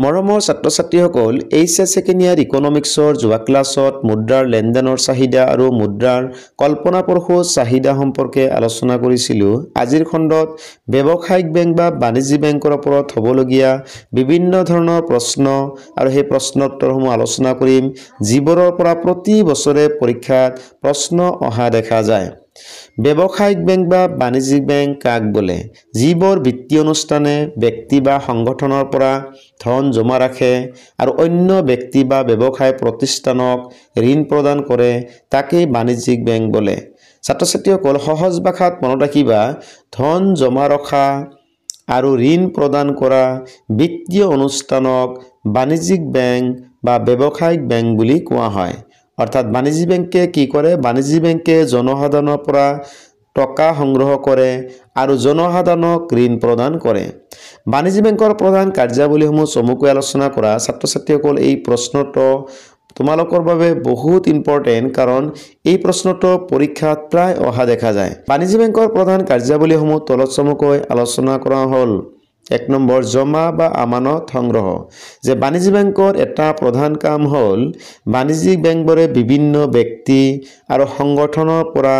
মৰমৰ ছাত্ৰ-ছাত্ৰীসকল HS second year ইকনমিক্সৰ যোৱা ক্লাছত মুদ্ৰাৰ লেনদেনৰ চাহিদা আৰু মুদ্ৰাৰ কল্পনাপ্ৰসূ চাহিদা সম্পৰ্কে আলোচনা কৰিছিলোঁ। আজিৰ খণ্ডত ব্যৱসায়িক বেংক বা বাণিজ্যিক বেংকৰ ওপৰত হ'বলগীয়া বিভিন্ন ধৰণৰ প্ৰশ্ন আৰু সেই প্ৰশ্নৰ উত্তৰসমূহ আলোচনা কৰিম, যিবোৰৰ পৰা প্ৰতি বছৰে পৰীক্ষাত প্ৰশ্ন অহা দেখা যায়। ব্যৱসায়িক বেংক বা বাণিজ্যিক বেংক কাক বোলে? যিবোৰ বিত্তীয় অনুষ্ঠানে ব্যক্তি বা সংগঠনৰ পৰা ধন জমা ৰাখে আৰু অন্য ব্যক্তি বা ব্যৱসায় প্ৰতিষ্ঠানক ঋণ প্ৰদান কৰে, তাকেই বাণিজ্যিক বেংক বোলে। ছাত্ৰ-ছাত্ৰীসকল সহজ ভাষাত মনত ৰাখিবা, ধন জমা ৰখা আৰু ঋণ প্ৰদান কৰা বিত্তীয় অনুষ্ঠানক বাণিজ্যিক বেংক বা ব্যৱসায়িক বেংক বুলি কোৱা হয়। অৰ্থাৎ বাণিজ্যিক বেংকে কি কৰে? বাণিজ্যিক বেংকে জনসাধাৰণৰ পৰা টকা সংগ্ৰহ কৰে আৰু জনসাধাৰণক ঋণ প্ৰদান কৰে। বাণিজ্যিক বেংকৰ প্ৰধান কাৰ্যাৱলীসমূহ চমুকৈ আলোচনা কৰা। ছাত্ৰ-ছাত্ৰীসকল এই প্ৰশ্নটো তোমালোকৰ বাবে বহুত ইম্পৰ্টেণ্ট, কাৰণ এই প্ৰশ্নটো পৰীক্ষাত প্ৰায় অহা দেখা যায়। বাণিজ্যিক বেংকৰ প্ৰধান কাৰ্যাৱলীসমূহ তলত চমুকৈ আলোচনা কৰা হ'ল। 1 নম্বৰ, জমা বা আমানত সংগ্ৰহ। যে বাণিজ্যিক বেংকৰ এটা প্ৰধান কাম হ'ল বাণিজ্যিক বেংকবোৰে বিভিন্ন ব্যক্তি আৰু সংগঠনৰ পৰা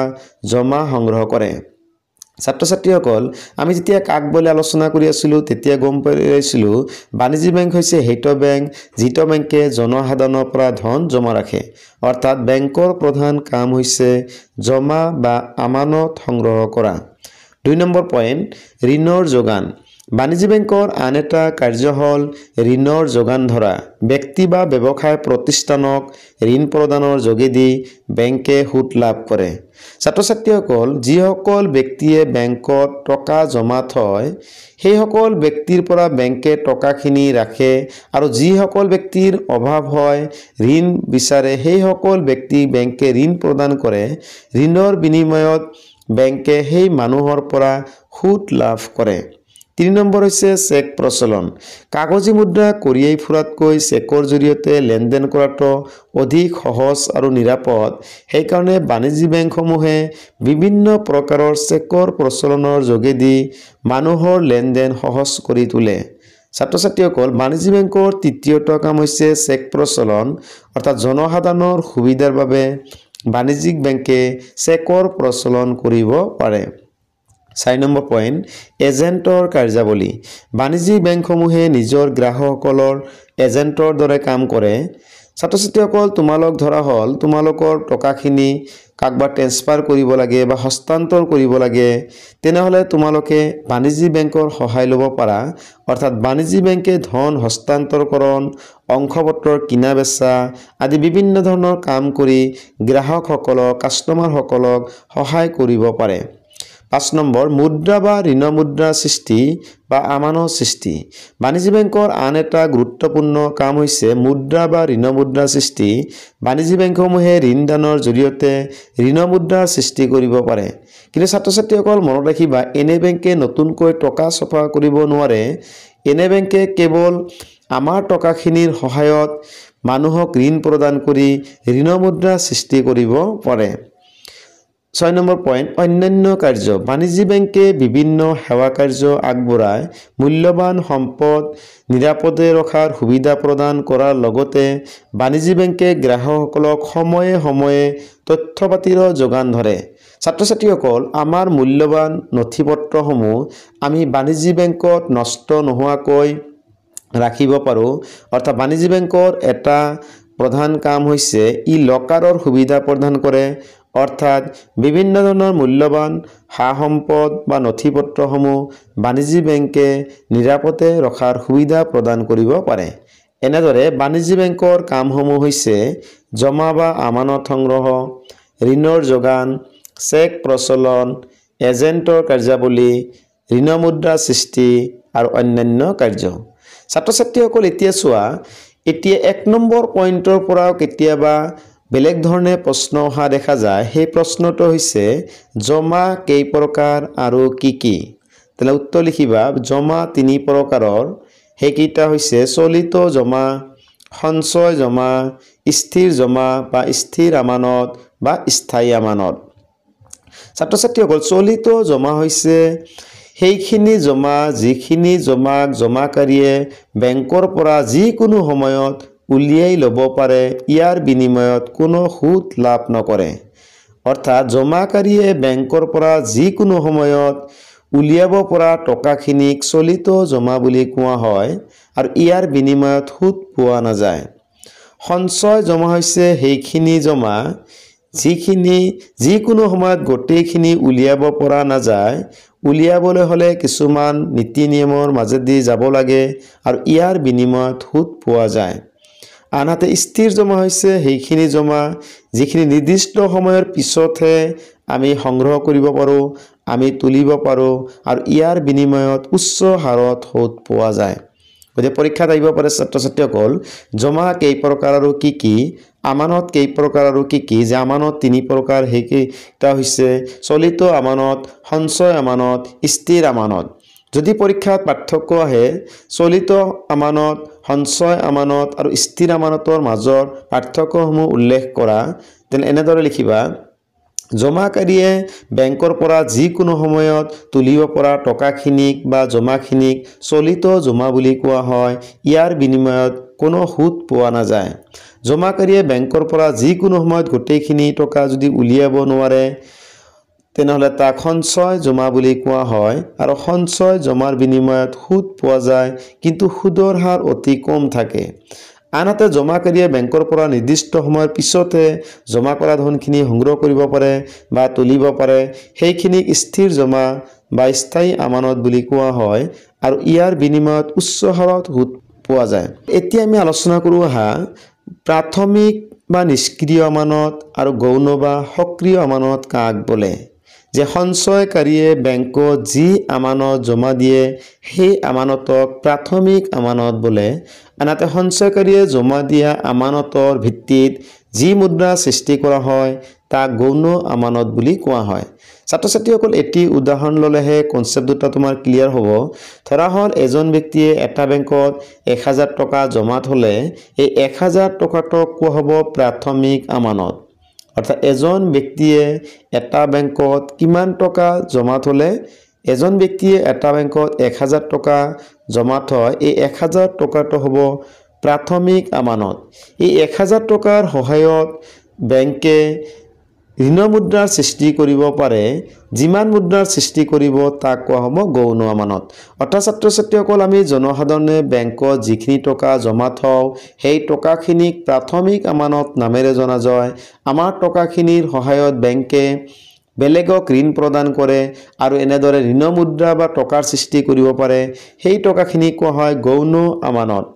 জমা সংগ্ৰহ কৰে। ছাত্ৰ-ছাত্ৰীসকল, আমি যেতিয়া কাক বোলে আলোচনা কৰি আছিলোঁ তেতিয়া গম পাইছিলোঁ বাণিজ্যিক বেংক হৈছে সেইটো বেংক যিটো বেংকে জনসাধাৰণৰ পৰা ধন জমা ৰাখে। অৰ্থাৎ বেংকৰ প্ৰধান কাম হৈছে জমা বা আমানত সংগ্ৰহ কৰা। 2 নম্বৰ পইণ্ট, ঋণৰ যোগান। বাণিজ্যিক বেংকৰ আন এটা কাৰ্য হ'ল ঋণৰ যোগান ধৰা। ব্যক্তি বা ব্যৱসায় প্ৰতিষ্ঠানক ঋণ প্ৰদানৰ যোগেদি বেংকে সুদ লাভ কৰে। ছাত্ৰ-ছাত্ৰীসকল, যিসকল ব্যক্তিয়ে বেংকত টকা জমা থয় সেইসকল ব্যক্তিৰ পৰা বেংকে টকাখিনি ৰাখে আৰু যিসকল ব্যক্তিৰ অভাৱ হয়, ঋণ বিচাৰে, সেইসকল ব্যক্তিক বেংকে ঋণ প্ৰদান কৰে। ঋণৰ বিনিময়ত বেংকে সেই মানুহৰ পৰা সুদ লাভ কৰে। 3 নম্বৰ হৈছে চেক প্ৰচলন। কাগজী মুদ্ৰা কঢ়িয়াই ফুৰাতকৈ চেকৰ জৰিয়তে লেনদেন কৰাটো অধিক সহজ আৰু নিৰাপদ। সেইকাৰণে বাণিজ্যিক বেংকসমূহে বিভিন্ন প্ৰকাৰৰ চেকৰ প্ৰচলনৰ যোগেদি মানুহৰ লেনদেন সহজ কৰি তোলে। ছাত্ৰ-ছাত্ৰীসকল, বাণিজ্যিক বেংকৰ তৃতীয়টো কাম হৈছে চেক প্ৰচলন। অৰ্থাৎ জনসাধাৰণৰ সুবিধাৰ বাবে বাণিজ্যিক বেংকে চেকৰ প্ৰচলন কৰিব পাৰে। 4 নম্বৰ পইণ্ট, এজেণ্টৰ কাৰ্যাৱলী। বাণিজ্যিক বেংকসমূহে নিজৰ গ্ৰাহকসকলৰ এজেণ্টৰ দৰে কাম কৰে। ছাত্ৰ-ছাত্ৰীসকল, তোমালোক ধৰা হ'ল তোমালোকৰ টকাখিনি কাকবাক ট্ৰেন্সফাৰ কৰিব লাগে বা হস্তান্তৰ কৰিব লাগে, তেনেহ'লে তোমালোকে বাণিজ্যিক বেংকৰ সহায় ল'ব পাৰা। অৰ্থাৎ বাণিজ্যিক বেংকে ধন হস্তান্তৰকৰণ, অংশপত্ৰৰ কিনা বেচা আদি বিভিন্ন ধৰণৰ কাম কৰি গ্ৰাহকসকলক, কাষ্টমাৰসকলক সহায় কৰিব পাৰে। 5 নম্বৰ, মুদ্ৰা বা ঋণ মুদ্ৰা সৃষ্টি বা আমানত সৃষ্টি। বাণিজ্যিক বেংকৰ আন এটা গুৰুত্বপূৰ্ণ কাম হৈছে মুদ্ৰা বা ঋণ মুদ্ৰা সৃষ্টি। বাণিজ্যিক বেংকসমূহে ঋণদানৰ জৰিয়তে ঋণ মুদ্ৰাৰ সৃষ্টি কৰিব পাৰে। কিন্তু ছাত্ৰ-ছাত্ৰীসকল মনত ৰাখিবা, এনে বেংকে নতুনকৈ টকা ছপা কৰিব নোৱাৰে। এনে বেংকে কেৱল আমাৰ টকাখিনিৰ সহায়ত মানুহক ঋণ প্ৰদান কৰি ঋণ মুদ্ৰা সৃষ্টি কৰিব পাৰে। 6 নম্বৰ পইণ্ট, অন্যান্য কাৰ্য। বাণিজ্যিক বেংকে বিভিন্ন সেৱা কাৰ্য আগবঢ়ায়। মূল্যৱান সম্পদ নিৰাপদে ৰখাৰ সুবিধা প্ৰদান কৰাৰ লগতে বাণিজ্যিক বেংকে গ্ৰাহকসকলক সময়ে সময়ে তথ্য পাতিৰ যোগান ধৰে। ছাত্ৰ-ছাত্ৰীসকল, আমাৰ মূল্যৱান নথিপত্ৰসমূহ আমি বাণিজ্যিক বেংকত নষ্ট নোহোৱাকৈ ৰাখিব পাৰোঁ। অৰ্থাৎ বাণিজ্যিক বেংকৰ এটা প্ৰধান কাম হৈছে ই লকাৰৰ সুবিধা প্ৰদান কৰে। অৰ্থাৎ বিভিন্ন ধৰণৰ মূল্যৱান সা সম্পদ বা নথিপত্ৰসমূহ বাণিজ্যিক বেংকে নিৰাপদে ৰখাৰ সুবিধা প্ৰদান কৰিব পাৰে। এনেদৰে বাণিজ্যিক বেংকৰ কামসমূহ হৈছে জমা বা আমানত সংগ্ৰহ, ঋণৰ যোগান, চেক প্ৰচলন, এজেণ্টৰ কাৰ্যাৱলী, ঋণ মুদ্ৰা সৃষ্টি আৰু অন্যান্য কাৰ্য। ছাত্ৰ-ছাত্ৰীসকল, এতিয়া চোৱা, এতিয়া 1 নম্বৰ পইণ্টৰ পৰাও কেতিয়াবা বেলেগ ধৰণে প্ৰশ্ন অহা দেখা যায়। সেই প্ৰশ্নটো হৈছে জমা কেই প্ৰকাৰ আৰু কি কি? তেনে উত্তৰ লিখিবা, জমা 3 প্ৰকাৰৰ। সেইকেইটা হৈছে চলিত জমা, সঞ্চয় জমা, স্থিৰ জমা বা স্থিৰ আমানত বা স্থায়ী আমানত। ছাত্ৰ-ছাত্ৰীসকল, চলিত জমা হৈছে সেইখিনি জমা যিখিনি জমাক জমাকাৰীয়ে বেংকৰ পৰা যিকোনো সময়ত উলিয়াই ল'ব পাৰে, ইয়াৰ বিনিময়ত কোনো সুদ লাভ নকৰে। অৰ্থাৎ জমাকাৰীয়ে বেংকৰ পৰা যিকোনো সময়ত উলিয়াব পৰা টকাখিনিক চলিত জমা বুলি কোৱা হয় আৰু ইয়াৰ বিনিময়ত সুদ পোৱা নাযায়। সঞ্চয় জমা হৈছে সেইখিনি জমা যিখিনি যিকোনো সময়ত গোটেইখিনি উলিয়াব পৰা নাযায়। উলিয়াবলৈ হ'লে কিছুমান নীতি নিয়মৰ মাজেদি যাব লাগে আৰু ইয়াৰ বিনিময়ত সুদ পোৱা যায়। আনহাতে স্থিৰ জমা হৈছে সেইখিনি জমা যিখিনি নিৰ্দিষ্ট সময়ৰ পিছতহে আমি সংগ্ৰহ কৰিব পাৰোঁ, আমি তুলিব পাৰোঁ আৰু ইয়াৰ বিনিময়ত উচ্চ হাৰত সুদ পোৱা যায়। গতিকে পৰীক্ষাত আহিব পাৰে ছাত্ৰ ছাত্ৰীসকল, জমা কেই প্ৰকাৰ আৰু কি কি, আমানত কেই প্ৰকাৰ আৰু কি কি, যে আমানত তিনি প্ৰকাৰ, সেইকেইটা হৈছে চলিত আমানত, সঞ্চয় আমানত, স্থিৰ আমানত। যদি পৰীক্ষাত পাৰ্থক্য আহে চলিত আমানত, সঞ্চয় আমানত আৰু স্থিৰ আমানতৰ মাজৰ পাৰ্থক্যসমূহ উল্লেখ কৰা, তেনে এনেদৰে লিখিবা। জমাকাৰীয়ে বেংকৰ পৰা যিকোনো সময়ত তুলিব পৰা টকাখিনিক বা জমাখিনিক চলিত জমা বুলি কোৱা হয়। ইয়াৰ বিনিময়ত কোনো সুদ পোৱা নাযায়। জমাকাৰীয়ে বেংকৰ পৰা যিকোনো সময়ত গোটেইখিনি টকা যদি উলিয়াব নোৱাৰে তেনেহ'লে তাক সঞ্চয় জমা বুলি কোৱা হয় আৰু সঞ্চয় জমাৰ বিনিময়ত সুদ পোৱা যায়, কিন্তু সুদৰ হাৰ অতি কম থাকে। আনহাতে জমাকাৰীয়ে বেংকৰ পৰা নিৰ্দিষ্ট সময়ৰ পিছতহে জমা কৰা ধনখিনি সংগ্ৰহ কৰিব পাৰে বা তুলিব পাৰে, সেইখিনিক স্থিৰ জমা বা স্থায়ী আমানত বুলি কোৱা হয় আৰু ইয়াৰ বিনিময়ত উচ্চ হাৰত সুদ পোৱা যায়। এতিয়া আমি আলোচনা কৰোঁ প্ৰাথমিক বা নিষ্ক্ৰিয় আমানত আৰু গৌণ বা সক্ৰিয় আমানত কাক বোলে। যে সঞ্চয়কাৰীয়ে বেংকত যি আমানত জমা দিয়ে সেই আমানতক প্ৰাথমিক আমানত বোলে। আনহাতে সঞ্চয়কাৰীয়ে জমা দিয়া আমানতৰ ভিত্তিত যি মুদ্ৰা সৃষ্টি কৰা হয় তাক গৌণ আমানত বুলি কোৱা হয়। ছাত্ৰ ছাত্ৰীসকল এটি উদাহৰণ ল'লেহে কনচেপ্ট দুটা তোমাৰ ক্লিয়াৰ হ'ব। ধৰা হ'ল এজন ব্যক্তিয়ে এটা বেংকত 1000 টকা জমা থ'লে এই 1000 টকাটোক কোৱা হ'ব প্ৰাথমিক আমানত। অৰ্থাৎ এজন ব্যক্তিয়ে এটা বেংকত কিমান টকা জমা থ'লে, এজন ব্যক্তিয়ে এটা বেংকত 1000 টকা জমা থয়, এই 1000 টকাটো হ'ব প্ৰাথমিক আমানত। এই 1000 টকাৰ সহায়ত বেংকে ঋণ মুদ্ৰাৰ সৃষ্টি কৰিব পাৰে। যিমান মুদ্ৰাৰ সৃষ্টি কৰিব তাক কোৱা হ'ব গৌণ আমানত। অৰ্থাৎ ছাত্ৰ ছাত্ৰীসকল আমি জনসাধাৰণে বেংকত যিখিনি টকা জমা থওঁ সেই টকাখিনিক প্ৰাথমিক আমানত নামেৰে জনা যায়। আমাৰ টকাখিনিৰ সহায়ত বেংকে বেলেগক ঋণ প্ৰদান কৰে আৰু এনেদৰে ঋণ মুদ্ৰা বা টকাৰ সৃষ্টি কৰিব পাৰে। সেই টকাখিনি কোৱা হয় গৌণ আমানত।